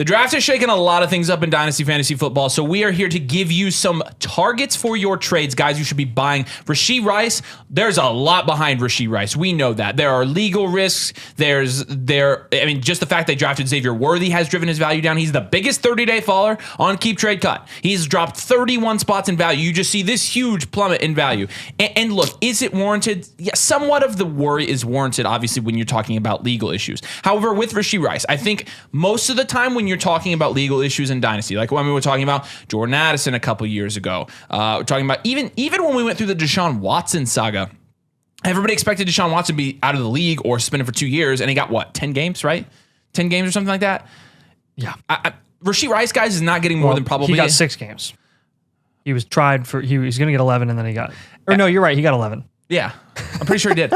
The draft is shaking a lot of things up in Dynasty Fantasy Football, so we are here to give you some targets for your trades. Guys, you should be buying Rashee Rice. There's a lot behind Rashee Rice. We know that. There are legal risks. Just the fact they drafted Xavier Worthy has driven his value down. He's the biggest 30-day faller on Keep Trade Cut. He's dropped 31 spots in value. You just see this huge plummet in value. And look, is it warranted? Yeah, somewhat of the worry is warranted, obviously, when you're talking about legal issues. However, with Rashee Rice, I think most of the time when you're talking about legal issues in Dynasty, like when we were talking about Jordan Addison a couple years ago, we're talking about even when we went through the Deshaun Watson saga, everybody expected Deshaun Watson to be out of the league or suspended for 2 years, and he got, 10 games, right? 10 games or something like that? Yeah. Rashee Rice, guys, is not getting more than probably... He got 6 games. He was tried for... He was going to get 11, and then he got... Or no, you're right. He got 11. Yeah, I'm pretty sure he did.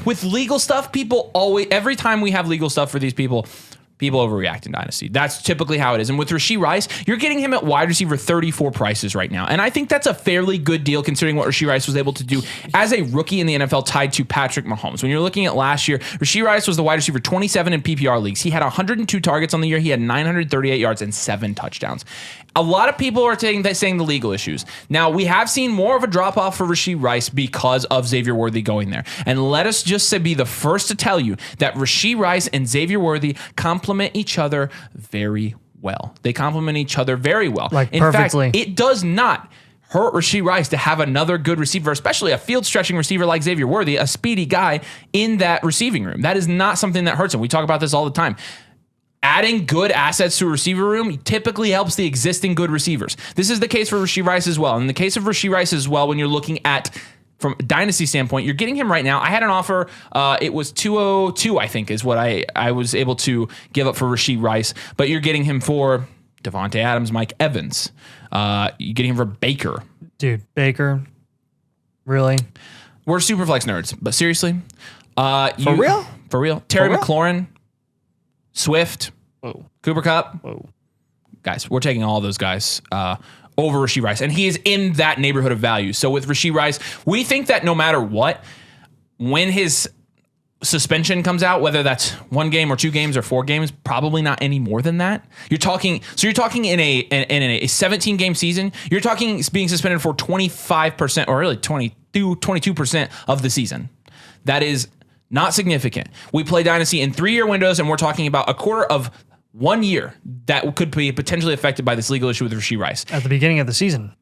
With legal stuff, people always... Every time we have legal stuff for these people overreact in Dynasty. That's typically how it is. And with Rashee Rice, you're getting him at wide receiver 34 prices right now. And I think that's a fairly good deal considering what Rashee Rice was able to do as a rookie in the NFL tied to Patrick Mahomes. When you're looking at last year, Rashee Rice was the wide receiver 27 in PPR leagues. He had 102 targets on the year. He had 938 yards and 7 touchdowns. A lot of people are saying the legal issues. Now, we have seen more of a drop-off for Rashee Rice because of Xavier Worthy going there. And let us just be the first to tell you that Rashee Rice and Xavier Worthy complement each other very well. They complement each other very well. In perfectly. Fact, it does not hurt Rashee Rice to have another good receiver, especially a field-stretching receiver like Xavier Worthy, a speedy guy in that receiving room. That is not something that hurts him. We talk about this all the time. Adding good assets to a receiver room typically helps the existing good receivers. This is the case for Rashee Rice as well. In the case of Rashee Rice as well, when you're looking at from a Dynasty standpoint, you're getting him right now. I had an offer. It was 202, I think, is what I was able to give up for Rashee Rice. But you're getting him for Devontae Adams, Mike Evans. You're getting him for Baker. Dude, Baker? Really? We're super flex nerds, but seriously. For real? For real. Terry McLaurin. Swift, whoa. Cooper Kupp. Whoa. Guys, we're taking all those guys over Rashee Rice, and he is in that neighborhood of value. So with Rashee Rice, we think that no matter what, when his suspension comes out, whether that's 1 game or 2 games or 4 games, probably not any more than that. You're talking in a 17-game season, you're talking being suspended for 25% or really 22% of the season. That is not significant. We play Dynasty in 3-year windows, and we're talking about a quarter of 1 year that could be potentially affected by this legal issue with Rashee Rice. At the beginning of the season.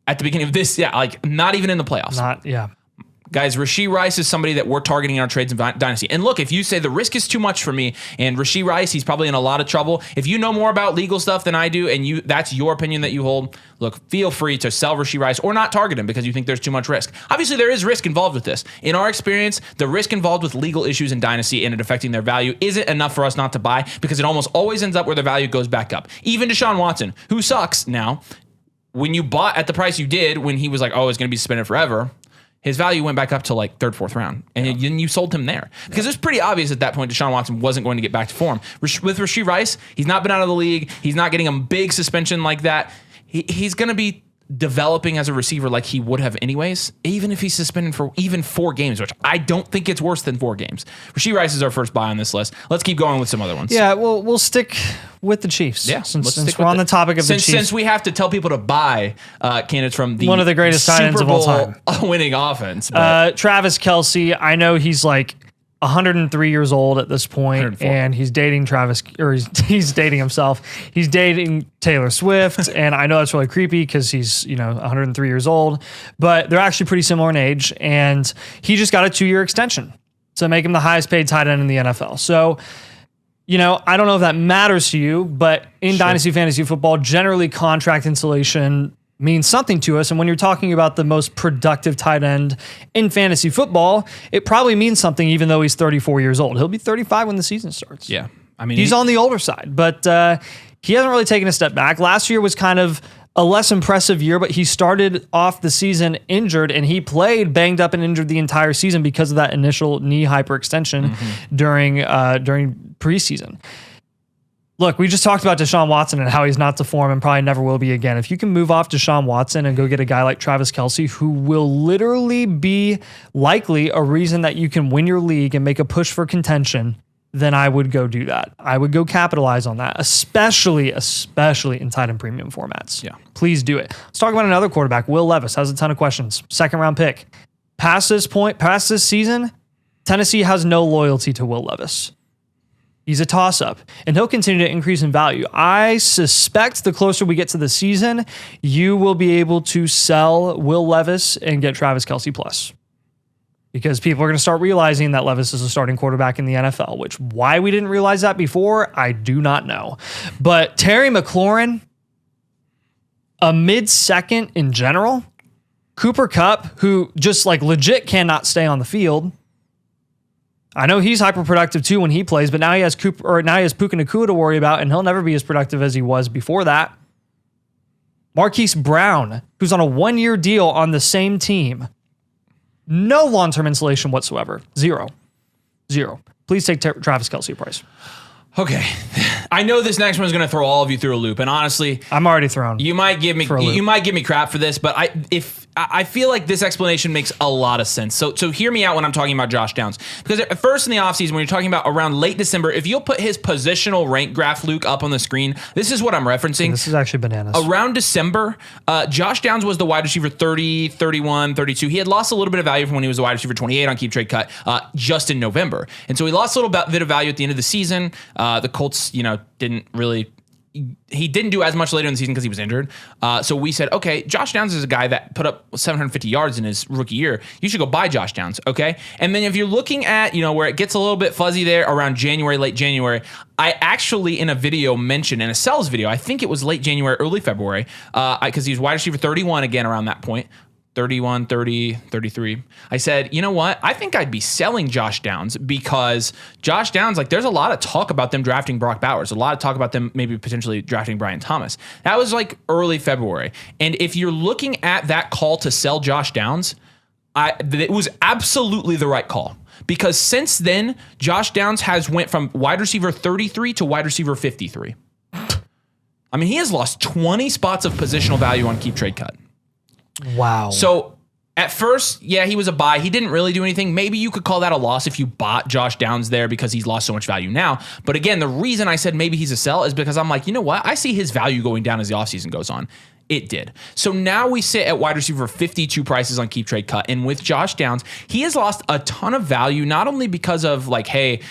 At the beginning of this, not even in the playoffs. Guys, Rashee Rice is somebody that we're targeting in our trades in Dynasty. And look, if you say the risk is too much for me, and Rashee Rice, he's probably in a lot of trouble. If you know more about legal stuff than I do, and that's your opinion that you hold, look, feel free to sell Rashee Rice or not target him because you think there's too much risk. Obviously, there is risk involved with this. In our experience, the risk involved with legal issues in Dynasty and it affecting their value isn't enough for us not to buy because it almost always ends up where the value goes back up. Even Deshaun Watson, who sucks now, when you bought at the price you did when he was like, oh, it's going to be suspended forever, his value went back up to like 3rd, 4th round. And then you sold him there. Because it's pretty obvious at that point Deshaun Watson wasn't going to get back to form. With Rashee Rice, he's not been out of the league. He's not getting a big suspension like that. He's going to be developing as a receiver like he would have anyways, even if he's suspended for even 4 games, which I don't think it's worse than 4 games. Rashee Rice is our first buy on this list. Let's keep going with some other ones. Yeah, we'll stick with the Chiefs. Yeah, since we're on the topic of the Chiefs. Since we have to tell people to buy candidates from the one of the greatest tight ends of all time, winning offense. Travis Kelce, I know he's like 103 years old at this point, and he's dating he's dating himself. He's dating Taylor Swift, and I know that's really creepy because he's 103 years old, but they're actually pretty similar in age, and he just got a 2-year extension to make him the highest paid tight end in the NFL. So, I don't know if that matters to you, but in Dynasty Fantasy Football, generally contract insulation means something to us. And when you're talking about the most productive tight end in fantasy football, it probably means something even though he's 34 years old. He'll be 35 when the season starts. Yeah. I mean, he's on the older side, but he hasn't really taken a step back. Last year was kind of a less impressive year, but he started off the season injured, and he played banged up and injured the entire season because of that initial knee hyperextension during preseason. Look, we just talked about Deshaun Watson and how he's not to form and probably never will be again. If you can move off Deshaun Watson and go get a guy like Travis Kelce, who will literally be likely a reason that you can win your league and make a push for contention then I would go do that. I would go capitalize on that, especially in tight end premium formats. Yeah. Please do it. Let's talk about another quarterback. Will Levis has a ton of questions. 2nd round pick. Past this season, Tennessee has no loyalty to Will Levis. He's a toss-up, and he'll continue to increase in value. I suspect the closer we get to the season, you will be able to sell Will Levis and get Travis Kelce plus. Because people are going to start realizing that Levis is a starting quarterback in the NFL, which why we didn't realize that before, I do not know. But Terry McLaurin, a mid-second in general, Cooper Kupp, who just like legit cannot stay on the field. I know he's hyper-productive too when he plays, but now he has Puka Nacua to worry about, and he'll never be as productive as he was before that. Marquise Brown, who's on a 1-year deal on the same team. No long-term insulation whatsoever. Zero. Please take Travis Kelce price. Okay. I know this next one is going to throw all of you through a loop, and honestly, I'm already thrown. You might give me crap for this, but I feel like this explanation makes a lot of sense. So hear me out when I'm talking about Josh Downs, because at first in the offseason, when you're talking about around late December, if you'll put his positional rank graph, Luke, up on the screen, this is what I'm referencing. This is actually bananas. Around December, Josh Downs was the wide receiver 30, 31, 32. He had lost a little bit of value from when he was the wide receiver 28 on Keep Trade Cut just in November, and so he lost a little bit of value at the end of the season. The Colts, didn't really. He didn't do as much later in the season because he was injured. So we said, okay, Josh Downs is a guy that put up 750 yards in his rookie year. You should go buy Josh Downs, okay? And then if you're looking at, where it gets a little bit fuzzy there around January, late January, I actually in a video mentioned, in a sales video, I think it was late January, early February, because he was wide receiver 31 again around that point. 31, 30, 33. I said, you know what? I think I'd be selling Josh Downs because Josh Downs, there's a lot of talk about them drafting Brock Bowers, a lot of talk about them maybe potentially drafting Brian Thomas. That was early February. And if you're looking at that call to sell Josh Downs, it was absolutely the right call. Because since then, Josh Downs has went from wide receiver 33 to wide receiver 53. I mean, he has lost 20 spots of positional value on Keep Trade Cut. Wow. So at first, yeah, he was a buy. He didn't really do anything. Maybe you could call that a loss if you bought Josh Downs there because he's lost so much value now. But again, the reason I said maybe he's a sell is because I'm like, you know what? I see his value going down as the offseason goes on. It did. So now we sit at wide receiver 52 prices on Keep Trade Cut. And with Josh Downs, he has lost a ton of value, not only because of Anthony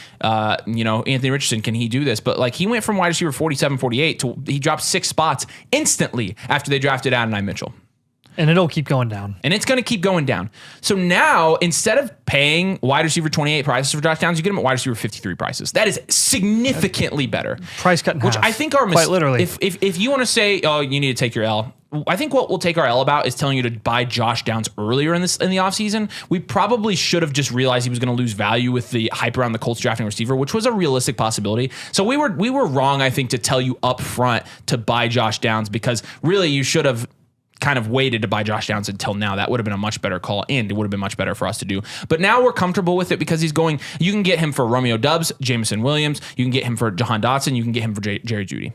Richardson, can he do this? But he went from wide receiver 47, 48 to he dropped 6 spots instantly after they drafted Adonai Mitchell. And it'll keep going down. And it's going to keep going down. So now, instead of paying wide receiver 28 prices for Josh Downs, you get him at wide receiver 53 prices. That is significantly better. Price cut in half. Which I think are quite literally. If you want to say, oh, you need to take your L, I think what we'll take our L about is telling you to buy Josh Downs earlier in the offseason. We probably should have just realized he was going to lose value with the hype around the Colts drafting receiver, which was a realistic possibility. So we were wrong, I think, to tell you up front to buy Josh Downs, because really you should have kind of waited to buy Josh Downs until now. That would have been a much better call, and it would have been much better for us to do. But now we're comfortable with it because he's going. You can get him for Romeo Doubs, Jameson Williams. You can get him for Jahan Dotson. You can get him for Jerry Jeudy.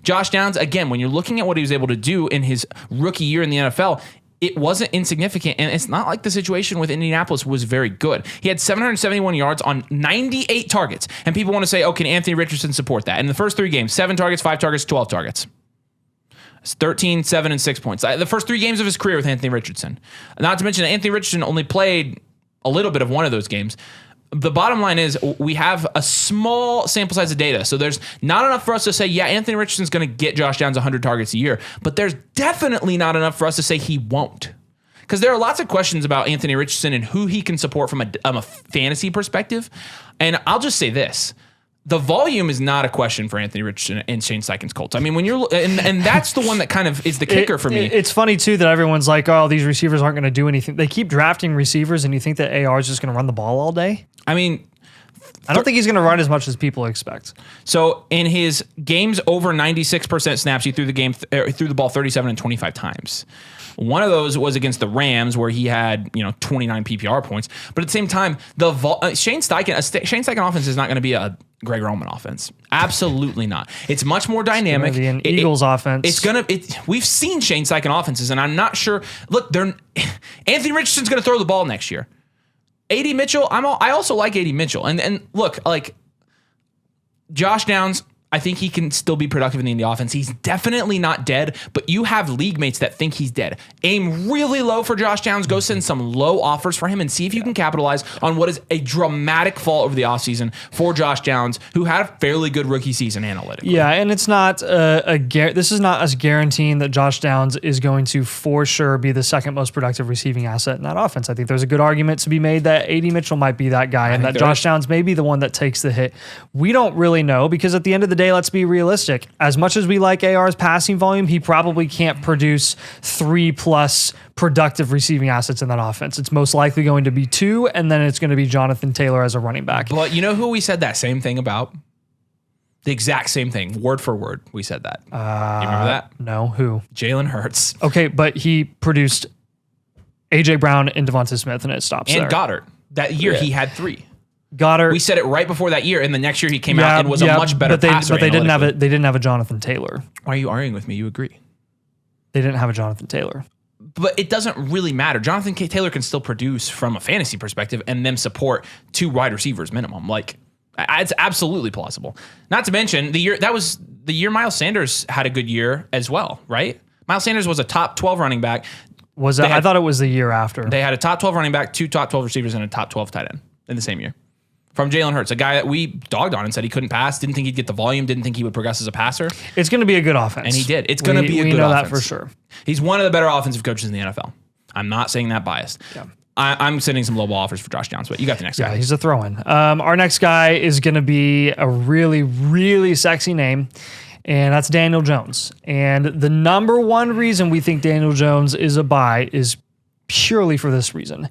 Josh Downs, again, when you're looking at what he was able to do in his rookie year in the NFL, it wasn't insignificant, and it's not like the situation with Indianapolis was very good. He had 771 yards on 98 targets, and people want to say, oh, can Anthony Richardson support that? In the first 3 games, 7 targets, 5 targets, 12 targets. 13, 7, and 6 points. The first 3 games of his career with Anthony Richardson. Not to mention that Anthony Richardson only played a little bit of one of those games. The bottom line is we have a small sample size of data. So there's not enough for us to say, yeah, Anthony Richardson's going to get Josh Downs 100 targets a year. But there's definitely not enough for us to say he won't. Because there are lots of questions about Anthony Richardson and who he can support from a fantasy perspective. And I'll just say this. The volume is not a question for Anthony Richardson and Shane Steichen's Colts. I mean, when you're and that's the one that kind of is the kicker for me. It's funny too that everyone's like, "Oh, these receivers aren't going to do anything." They keep drafting receivers, and you think that AR is just going to run the ball all day? I mean, I don't think he's going to run as much as people expect. So in his games over 96% snaps, he threw the ball 37 and 25 times. One of those was against the Rams, where he had 29 PPR points. But at the same time, Shane Steichen offense is not going to be a Greg Roman offense. Absolutely not. It's much more dynamic. It's gonna be an Eagles offense. We've seen Shane Steichen offenses, and I'm not sure. Look, Anthony Richardson's going to throw the ball next year. A.D. Mitchell, I also like A.D. Mitchell, and look, Josh Downs, I think he can still be productive in the offense. He's definitely not dead, but you have league mates that think he's dead. Aim really low for Josh Downs. Go send some low offers for him and see if you can capitalize on what is a dramatic fall over the offseason for Josh Downs, who had a fairly good rookie season analytically. Yeah, and it's not this is not us guaranteeing that Josh Downs is going to for sure be the second most productive receiving asset in that offense. I think there's a good argument to be made that A.D. Mitchell might be that guy and that Josh Downs may be the one that takes the hit. We don't really know because at the end of the day, let's be realistic. As much as we like AR's passing volume, he probably can't produce 3+ productive receiving assets in that offense. It's most likely going to be 2, and then it's going to be Jonathan Taylor as a running back. But you know who we said that same thing about? The exact same thing, word for word. We said that. Do you remember that? No, who? Jalen Hurts. Okay, but he produced A.J. Brown and Devonta Smith, and it stops there. And Goddard. That year he had 3. Goddard. We said it right before that year, and the next year he came out and was a much better passer. But they didn't have it. They didn't have a Jonathan Taylor. Why are you arguing with me? You agree? They didn't have a Jonathan Taylor. But it doesn't really matter. Jonathan Taylor can still produce from a fantasy perspective and then support 2 wide receivers minimum. Like, it's absolutely plausible. Not to mention that was the year Miles Sanders had a good year as well, right? Miles Sanders was a top 12 running back. Was that? I thought it was the year after. They had a top 12 running back, 2 top 12 receivers, and a top 12 tight end in the same year. From Jalen Hurts, a guy that we dogged on and said he couldn't pass, didn't think he'd get the volume, didn't think he would progress as a passer. It's going to be a good offense. And he did. It's going to be a good offense. We know that for sure. He's one of the better offensive coaches in the NFL. I'm not saying that biased. Yeah. I'm sending some low ball offers for Josh Downs, but you got the next guy. Yeah, he's a throw-in. Our next guy is going to be a really, really sexy name, and that's Daniel Jones. And the number one reason we think Daniel Jones is a buy is purely for this reason.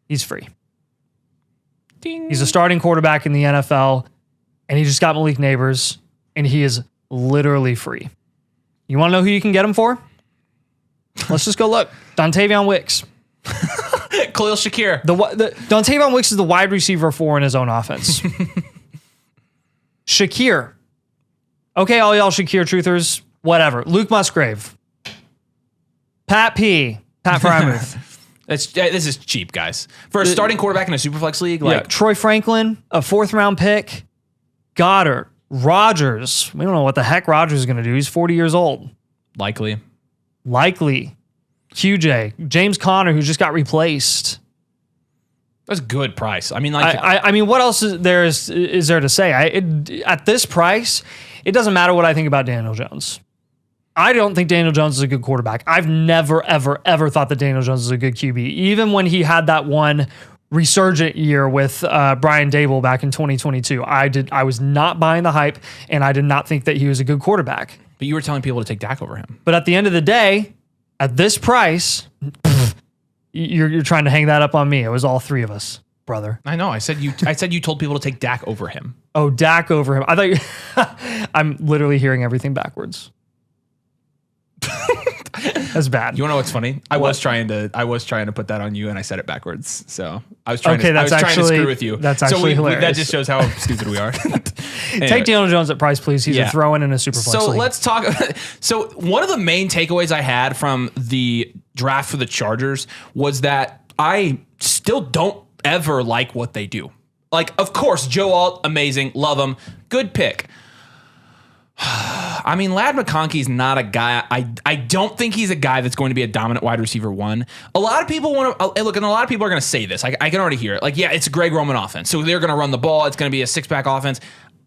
He's free. Ding. He's a starting quarterback in the NFL, and he just got Malik Neighbors, and he is literally free. You want to know who you can get him for? Let's just go look. Dontavion Wicks. Khalil Shakir. Dontavion Wicks is the wide receiver 4 in his own offense. Shakir. Okay, all y'all Shakir truthers, whatever. Luke Musgrave. Pat Frymuth. This is cheap, guys. For a starting quarterback in a Superflex league, Troy Franklin, a 4th-round pick, Goddard, Rodgers. We don't know what the heck Rodgers is going to do. He's 40 years old. Likely. QJ, James Conner, who just got replaced. That's a good price. I mean, what else is there to say? At this price, it doesn't matter what I think about Daniel Jones. I don't think Daniel Jones is a good quarterback. I've never, ever, ever thought that Daniel Jones is a good QB. Even when he had that one resurgent year with Brian Dable back in 2022, I was not buying the hype, and I did not think that he was a good quarterback. But you were telling people to take Dak over him. But at the end of the day, at this price, you're trying to hang that up on me. It was all 3 of us, brother. I know. I said you told people to take Dak over him. Oh, Dak over him. I thought I'm literally hearing everything backwards. That's bad. You want to know what's funny? I was trying to put that on you, and I said it backwards. So I was trying to screw with you. That's actually hilarious. That just shows how stupid we are. Anyway. Take Daniel Jones at price, please. He's a throw-in a Superflex league. Let's talk. So one of the main takeaways I had from the draft for the Chargers was that I still don't ever like what they do. Like, of course, Joe Alt, amazing, love him, good pick. I mean, Ladd McConkey's not a guy. I don't think he's a guy that's going to be a dominant wide receiver 1. A lot of people want to look, and a lot of people are going to say this. I can already hear it. Like, yeah, it's a Greg Roman offense, so they're going to run the ball. It's going to be a 6-pack offense.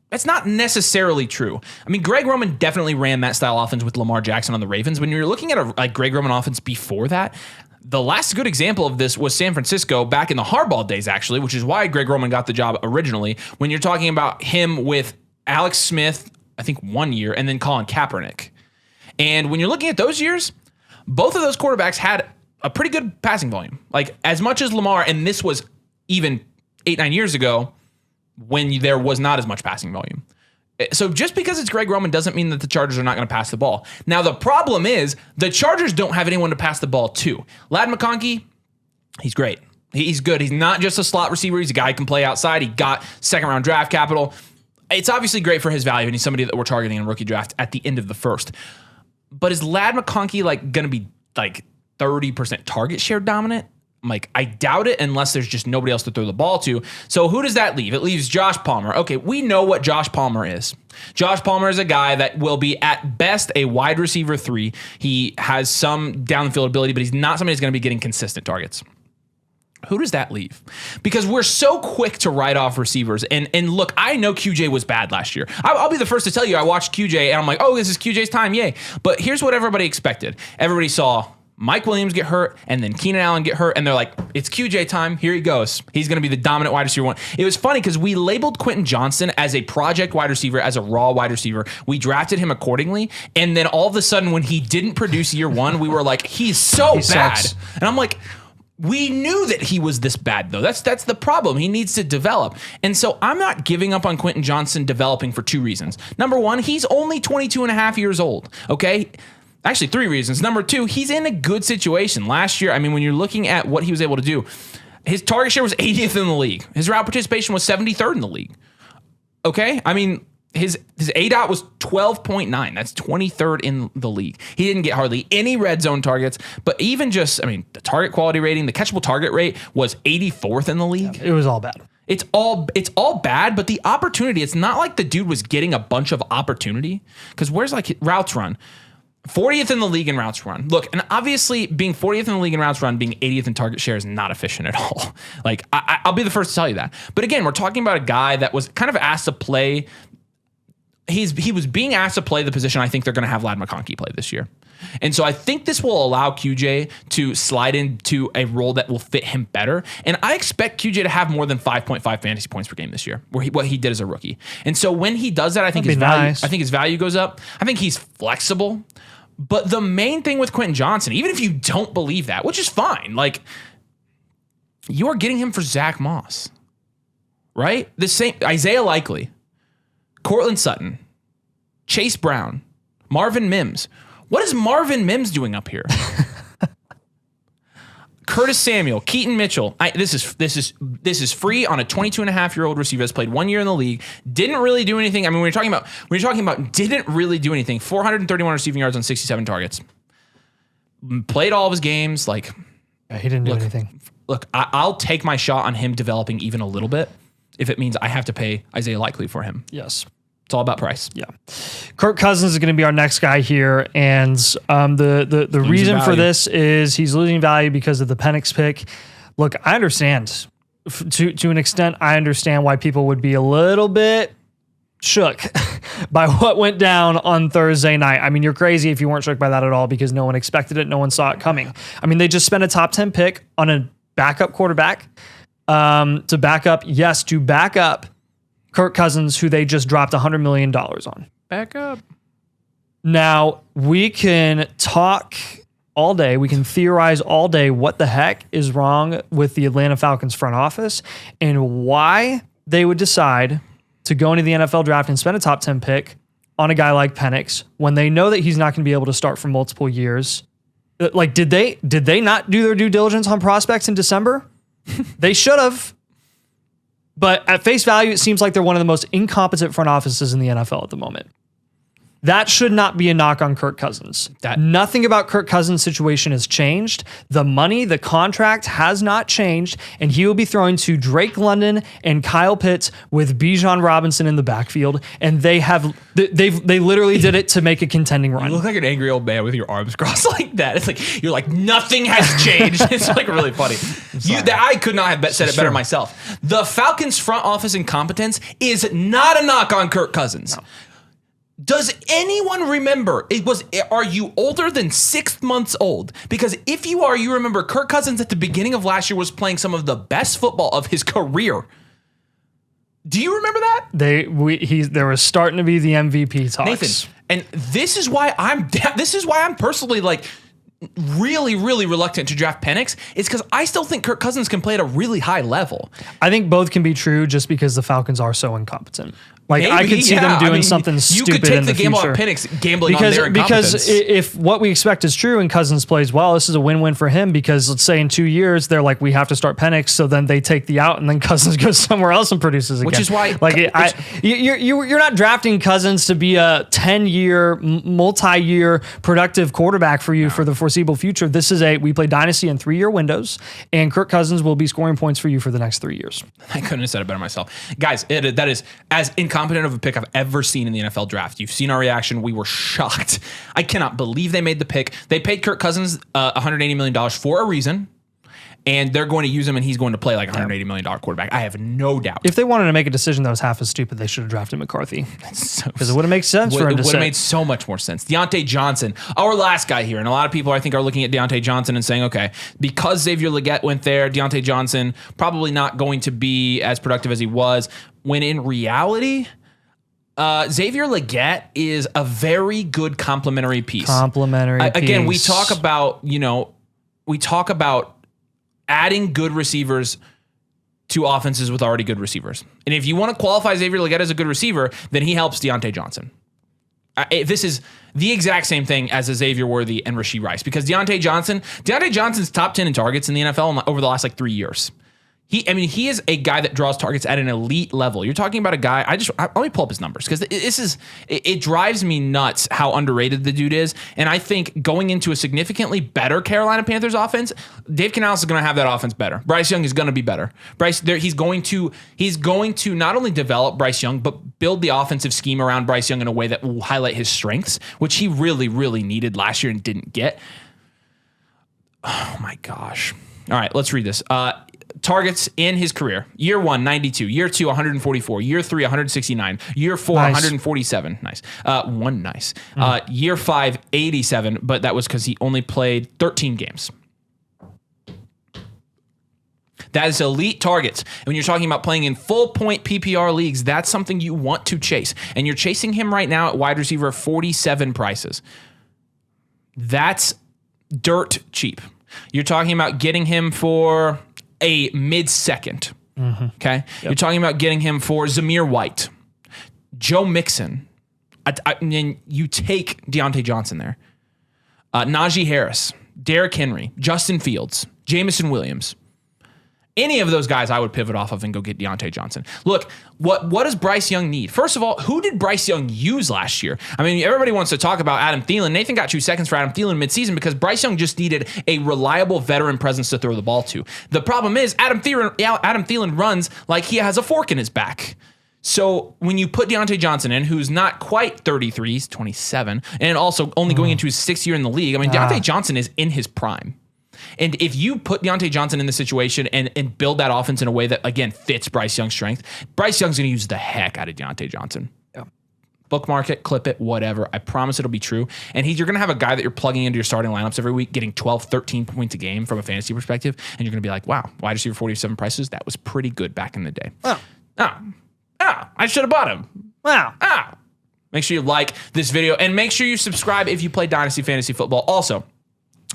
That's not necessarily true. I mean, Greg Roman definitely ran that style offense with Lamar Jackson on the Ravens. When you're looking at a Greg Roman offense before that, the last good example of this was San Francisco back in the Harbaugh days, actually, which is why Greg Roman got the job originally. When you're talking about him with Alex Smith, I think 1 year, and then Colin Kaepernick. And when you're looking at those years, both of those quarterbacks had a pretty good passing volume. Like, as much as Lamar, and this was even 8-9 years ago when there was not as much passing volume. So just because it's Greg Roman doesn't mean that the Chargers are not going to pass the ball. Now, the problem is the Chargers don't have anyone to pass the ball to. Ladd McConkey, he's great. He's good. He's not just a slot receiver. He's a guy who can play outside. He got 2nd-round draft capital. It's obviously great for his value, and he's somebody that we're targeting in a rookie draft at the end of the 1st. But is Ladd McConkey going to be 30% target share dominant? like, I doubt it unless there's just nobody else to throw the ball to. So who does that leave? It leaves Josh Palmer. Okay, we know what Josh Palmer is. Josh Palmer is a guy that will be at best a wide receiver 3. He has some downfield ability, but he's not somebody who's going to be getting consistent targets. Who does that leave? Because we're so quick to write off receivers. And look, I know QJ was bad last year. I'll be the first to tell you I watched QJ and I'm like, oh, this is QJ's time, yay. But here's what everybody expected. Everybody saw Mike Williams get hurt and then Keenan Allen get hurt, and they're like, it's QJ time. Here he goes. He's going to be the dominant wide receiver 1. It was funny because we labeled Quentin Johnson as a project wide receiver, as a raw wide receiver. We drafted him accordingly, and then all of a sudden when he didn't produce year 1, we were like, he's so bad. Sucks. And I'm like, we knew that he was this bad, though. That's the problem. He needs to develop. And so I'm not giving up on Quentin Johnson developing for 2 reasons. Number 1, he's only 22 and a half years old, okay? Actually, 3 reasons. Number 2, he's in a good situation. Last year, I mean, when you're looking at what he was able to do, his target share was 80th in the league. His route participation was 73rd in the league. Okay? I mean, his ADOT was 12.9. That's 23rd in the league. He didn't get hardly any red zone targets, but even just, I mean, the target quality rating, the catchable target rate was 84th in the league. It was all bad. It's all bad, but the opportunity, it's not like the dude was getting a bunch of opportunity, because where's like routes run? 40th in the league in routes run. Look, and obviously being 40th in the league in routes run, being 80th in target share is not efficient at all. Like, I'll be the first to tell you that. But again, we're talking about a guy that was kind of asked to play. He was being asked to play the position I think they're going to have Ladd McConkey play this year. And so I think this will allow QJ to slide into a role that will fit him better. And I expect QJ to have more than 5.5 fantasy points per game this year, what he did as a rookie. And so when he does that, I think his value goes up. I think he's flexible. But the main thing with Quentin Johnson, even if you don't believe that, which is fine, like, you are getting him for Zach Moss, right? The same Isaiah Likely, Cortland Sutton, Chase Brown, Marvin Mims. What is Marvin Mims doing up here? Curtis Samuel, Keaton Mitchell. This is free on a 22-and-a-half-year-old receiver that's played 1 year in the league. Didn't really do anything. I mean, when you're talking about didn't really do anything. 431 receiving yards on 67 targets. Played all of his games. Like, yeah, he didn't do anything. Look, I'll take my shot on him developing even a little bit if it means I have to pay Isaiah Likely for him. Yes. It's all about price. Yeah. Kirk Cousins is going to be our next guy here. And the reason for this is he's losing value because of the Penix pick. Look, I understand. To an extent, I understand why people would be a little bit shook by what went down on Thursday night. I mean, you're crazy if you weren't shook by that at all, because no one expected it. No one saw it coming. I mean, they just spent a top 10 pick on a backup quarterback to back up Kirk Cousins, who they just dropped $100 million on. Back up. Now, we can talk all day. We can theorize all day what the heck is wrong with the Atlanta Falcons front office and why they would decide to go into the NFL draft and spend a top 10 pick on a guy like Penix when they know that he's not going to be able to start for multiple years. Like, did they not do their due diligence on prospects in December? They should have. But at face value, it seems like they're one of the most incompetent front offices in the NFL at the moment. That should not be a knock on Kirk Cousins. Nothing about Kirk Cousins' situation has changed. The money, the contract has not changed, and he will be throwing to Drake London and Kyle Pitts with Bijan Robinson in the backfield, and they literally did it to make a contending run. You look like an angry old man with your arms crossed like that. It's like you're like, nothing has changed. It's like really funny. I could not have said it better myself. The Falcons front office incompetence is not a knock on Kirk Cousins. No. Does anyone remember? Are you older than 6 months old? Because if you are, you remember Kirk Cousins at the beginning of last year was playing some of the best football of his career. Do you remember that? There was starting to be the MVP talks. Nathan, and this is why I'm personally like really, really reluctant to draft Penix. It's because I still think Kirk Cousins can play at a really high level. I think both can be true just because the Falcons are so incompetent. Like Maybe, I could see them doing something stupid You could take in the gamble future. on Penix gambling on their incompetence. Because if what we expect is true and Cousins plays well, this is a win-win for him because let's say in 2 years they're like, we have to start Penix, so then they take the out and then Cousins goes somewhere else and produces again. Which is why you're not drafting Cousins to be a 10-year, multi-year productive quarterback for you for the foreseeable future. This is we play Dynasty in 3-year windows, and Kirk Cousins will be scoring points for you for the next 3 years. I couldn't have said it better myself. Guys, that is as incompetent of a pick I've ever seen in the NFL draft. You've seen our reaction. We were shocked. I cannot believe they made the pick. They paid Kirk Cousins $180 million for a reason, and they're going to use him, and he's going to play like $180 million quarterback. I have no doubt. If they wanted to make a decision that was half as stupid, they should have drafted McCarthy. Because it would have made sense for him to It would have made so much more sense. Deontay Johnson, our last guy here, and a lot of people I think are looking at Deontay Johnson and saying, okay, because Xavier Legette went there, Deontay Johnson probably not going to be as productive as he was, when in reality, Xavier Legette is a very good complementary piece. Again, we talk about adding good receivers to offenses with already good receivers. And if you want to qualify Xavier Legette as a good receiver, then he helps Deontay Johnson. This is the exact same thing as a Xavier Worthy and Rashee Rice, because Deontay Johnson's top 10 in targets in the NFL over the last 3 years. He is a guy that draws targets at an elite level. You're talking about a guy. Let me pull up his numbers because it drives me nuts how underrated the dude is. And I think going into a significantly better Carolina Panthers offense, Dave Canales is going to have that offense better. Bryce Young is going to be better. He's going to not only develop Bryce Young, but build the offensive scheme around Bryce Young in a way that will highlight his strengths, which he really, really needed last year and didn't get. Oh my gosh. All right, let's read this. Targets in his career: year 1, 92; year 2, 144; year 3, 169; year 4, 147. Nice. Nice. Year 5, 87, but that was because he only played 13 games. That is elite targets. And when you're talking about playing in full point PPR leagues, that's something you want to chase. And you're chasing him right now at wide receiver 47 prices. That's dirt cheap. You're talking about getting him for a mid-second. Okay? Yep. You're talking about getting him for Zamir White, Joe Mixon, and you take Deontay Johnson there. Najee Harris, Derrick Henry, Justin Fields, Jameson Williams. Any of those guys I would pivot off of and go get Deontay Johnson. Look, what does Bryce Young need? First of all, who did Bryce Young use last year? I mean, everybody wants to talk about Adam Thielen. Nathan got 2 seconds for Adam Thielen midseason because Bryce Young just needed a reliable veteran presence to throw the ball to. The problem is Adam Thielen runs like he has a fork in his back. So when you put Deontay Johnson in, who's not quite 33, he's 27, and also only going into his 6th year in the league, I mean, Deontay Johnson is in his prime. And if you put Deontay Johnson in the situation and build that offense in a way that, again, fits Bryce Young's strength, Bryce Young's going to use the heck out of Deontay Johnson. Yeah. Bookmark it, clip it, whatever. I promise it'll be true. And you're going to have a guy that you're plugging into your starting lineups every week, getting 12, 13 points a game from a fantasy perspective. And you're going to be like, wow, wide receiver 47 prices, that was pretty good back in the day. I should have bought him. Make sure you like this video and make sure you subscribe if you play Dynasty Fantasy Football. Also,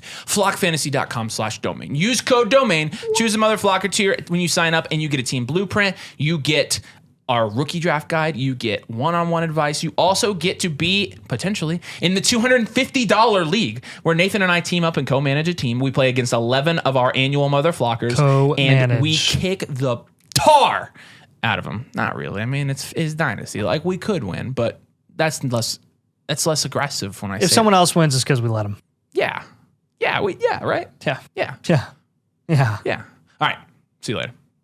flockfantasy.com/domain. Use code domain. Choose a mother flocker tier when you sign up, and you get a team blueprint. You get our rookie draft guide. You get one-on-one advice. You also get to be potentially in the $250 league where Nathan and I team up and co-manage a team. We play against 11 of our annual mother flockers, and we kick the tar out of them. Not really. I mean, it's Dynasty. Like, we could win, but that's less aggressive when I say if someone else wins, it's because we let them. Yeah. Right? Yeah. Yeah. All right. See you later.